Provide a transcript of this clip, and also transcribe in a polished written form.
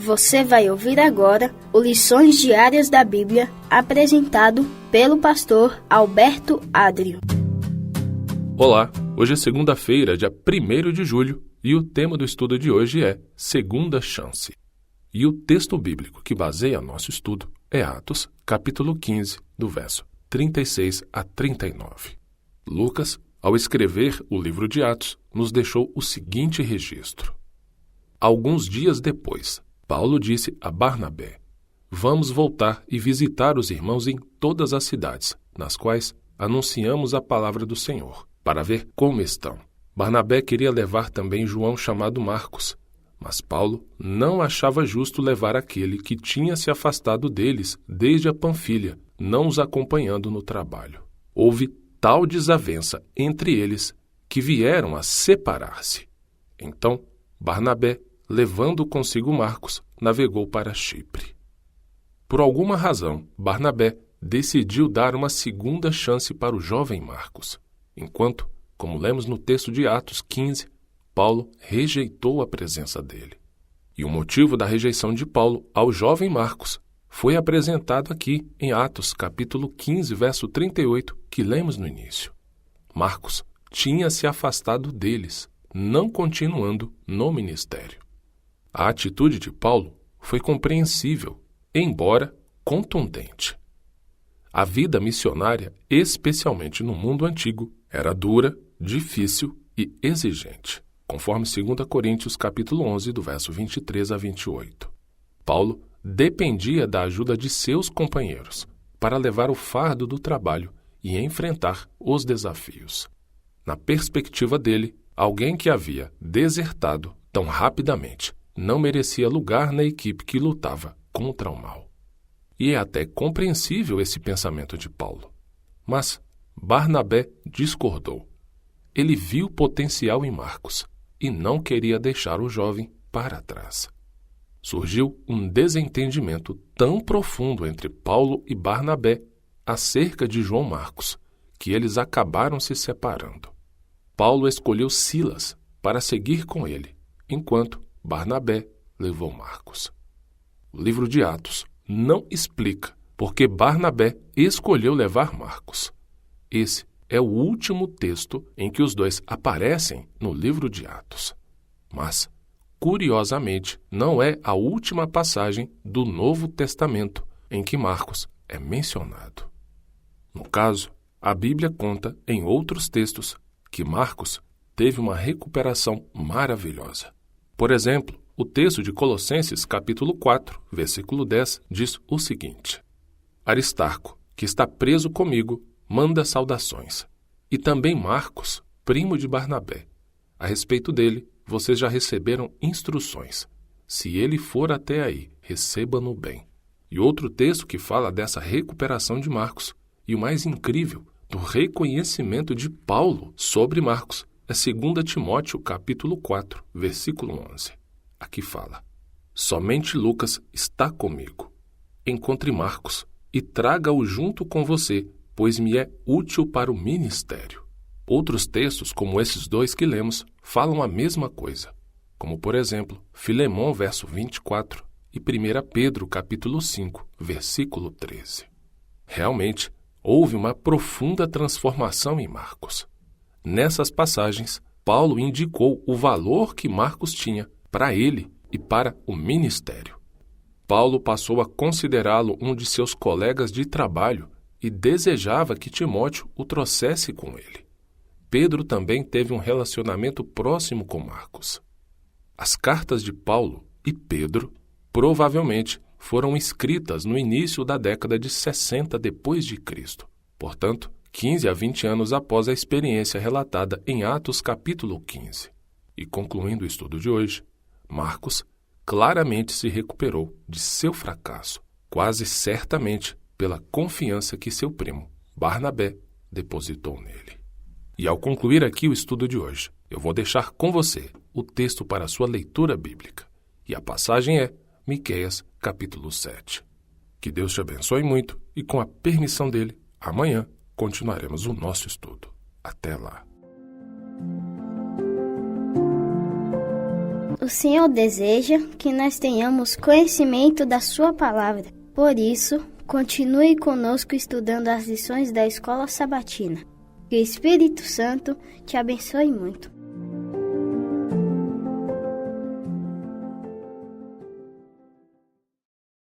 Você vai ouvir agora o Lições Diárias da Bíblia, apresentado pelo pastor Alberto Adrio. Olá, hoje é segunda-feira, dia 1º de julho, e o tema do estudo de hoje é Segunda Chance. E o texto bíblico que baseia nosso estudo é Atos, capítulo 15, do verso 36 a 39. Lucas, ao escrever o livro de Atos, nos deixou o seguinte registro. Alguns dias depois, Paulo disse a Barnabé: Vamos voltar e visitar os irmãos em todas as cidades, nas quais anunciamos a palavra do Senhor, para ver como estão. Barnabé queria levar também João chamado Marcos, mas Paulo não achava justo levar aquele que tinha se afastado deles desde a Panfilha, não os acompanhando no trabalho. Houve tal desavença entre eles que vieram a separar-se. Então, Barnabé, levando consigo Marcos, navegou para Chipre. Por alguma razão, Barnabé decidiu dar uma segunda chance para o jovem Marcos, enquanto, como lemos no texto de Atos 15, Paulo rejeitou a presença dele. E o motivo da rejeição de Paulo ao jovem Marcos foi apresentado aqui em Atos, capítulo 15, verso 38, que lemos no início. Marcos tinha se afastado deles, não continuando no ministério. A atitude de Paulo foi compreensível, embora contundente. A vida missionária, especialmente no mundo antigo, era dura, difícil e exigente, conforme 2 Coríntios capítulo 11, do verso 23 a 28. Paulo dependia da ajuda de seus companheiros para levar o fardo do trabalho e enfrentar os desafios. Na perspectiva dele, alguém que havia desertado tão rapidamente não merecia lugar na equipe que lutava contra o mal. E é até compreensível esse pensamento de Paulo. Mas Barnabé discordou. Ele viu potencial em Marcos e não queria deixar o jovem para trás. Surgiu um desentendimento tão profundo entre Paulo e Barnabé acerca de João Marcos, que eles acabaram se separando. Paulo escolheu Silas para seguir com ele, enquanto Barnabé levou Marcos. O livro de Atos não explica por que Barnabé escolheu levar Marcos. Esse é o último texto em que os dois aparecem no livro de Atos. Mas, curiosamente, não é a última passagem do Novo Testamento em que Marcos é mencionado. No caso, a Bíblia conta em outros textos que Marcos teve uma recuperação maravilhosa. Por exemplo, o texto de Colossenses capítulo 4, versículo 10, diz o seguinte: Aristarco, que está preso comigo, manda saudações. E também Marcos, primo de Barnabé. A respeito dele, vocês já receberam instruções. Se ele for até aí, receba-no bem. E outro texto que fala dessa recuperação de Marcos, e o mais incrível, do reconhecimento de Paulo sobre Marcos, é 2 Timóteo capítulo 4, versículo 11. Aqui fala: Somente Lucas está comigo. Encontre Marcos e traga-o junto com você, pois me é útil para o ministério. Outros textos, como esses dois que lemos, falam a mesma coisa, como, por exemplo, Filemão, verso 24, e 1 Pedro, capítulo 5, versículo 13. Realmente, houve uma profunda transformação em Marcos. Nessas passagens, Paulo indicou o valor que Marcos tinha para ele e para o ministério. Paulo passou a considerá-lo um de seus colegas de trabalho e desejava que Timóteo o trouxesse com ele. Pedro também teve um relacionamento próximo com Marcos. As cartas de Paulo e Pedro provavelmente foram escritas no início da década de 60 depois de Cristo. Portanto, 15 a 20 anos após a experiência relatada em Atos capítulo 15. E concluindo o estudo de hoje, Marcos claramente se recuperou de seu fracasso, quase certamente pela confiança que seu primo, Barnabé, depositou nele. E ao concluir aqui o estudo de hoje, eu vou deixar com você o texto para a sua leitura bíblica. E a passagem é Miqueias capítulo 7. Que Deus te abençoe muito e, com a permissão dele, amanhã continuaremos o nosso estudo. Até lá. O Senhor deseja que nós tenhamos conhecimento da sua palavra. Por isso, continue conosco estudando as lições da Escola Sabatina. Que o Espírito Santo te abençoe muito.